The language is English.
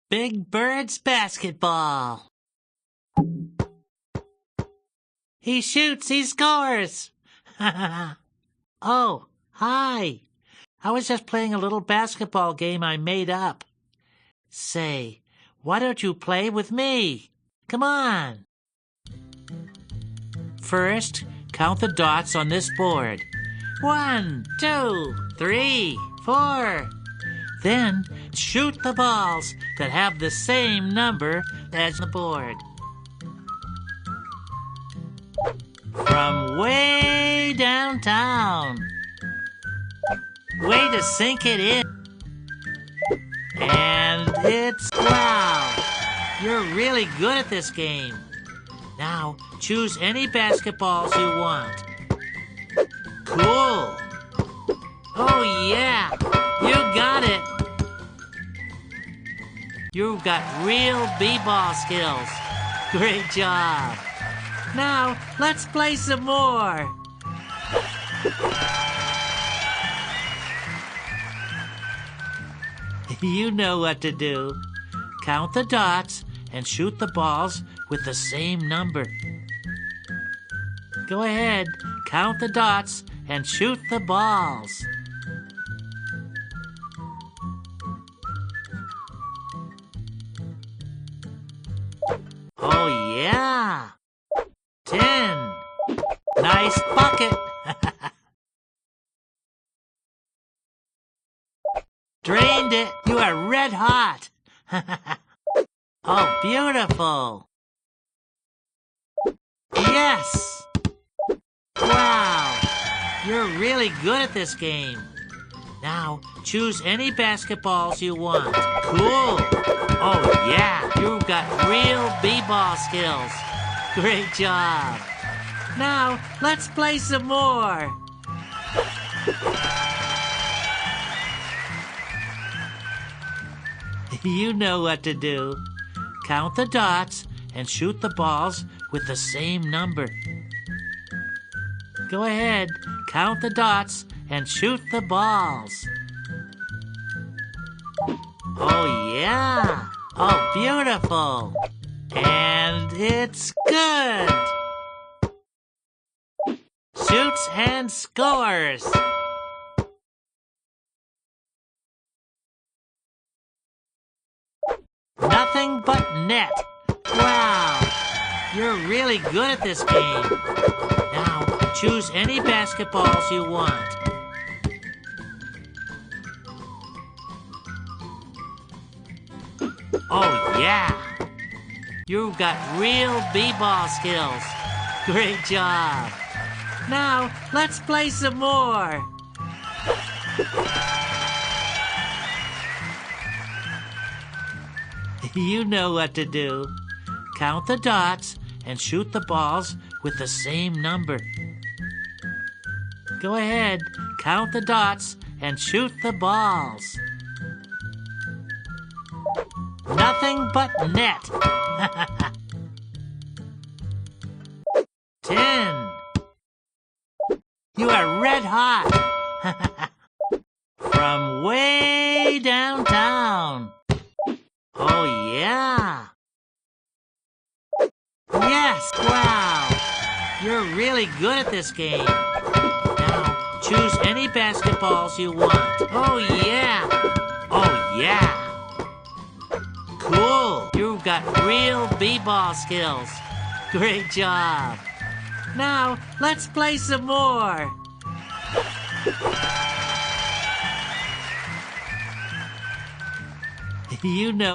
Big Bird's basketball. He shoots, he scores. Oh, hi. I was just playing a little basketball game I made up. Say, why don't you play with me? Come on. First, count the dots on this board. 1, 2, 3, 4. Then, shoot the balls that have the same number as the board. From way downtown. Way to sink it in. And it's wow. You're really good at this game. Now, choose any basketballs you want. Cool. Oh, yeah. You got it. You've got real b-ball skills. Great job. Now, let's play some more. You know what to do. Count the dots and shoot the balls with the same number. Go ahead, count the dots and shoot the balls. Oh, yeah. 10. Nice bucket. Drained it. You are red hot. Oh, beautiful. Yes. Wow. You're really good at this game. Now, choose any basketballs you want. Cool. Oh, yeah. You've got real b-ball skills. Great job. Now, let's play some more. You know what to do. Count the dots and shoot the balls with the same number. Go ahead, count the dots and shoot the balls. Oh, yeah. Oh, beautiful. And it's good. Shoots and scores. Nothing but net. Wow. You're really good at this game. Now, choose any basketballs you want. Oh, yeah. You've got real b-ball skills. Great job. Now, let's play some more. You know what to do. Count the dots and shoot the balls with the same number. Go ahead, count the dots and shoot the balls. Nothing but net. 10. You are red hot. From way downtown. Oh, yeah. Yes, wow. You're really good at this game. Now, choose any basketballs you want. Oh, yeah. Oh, yeah. Cool. You've got real b-ball skills. Great job. Now, let's play some more. You know.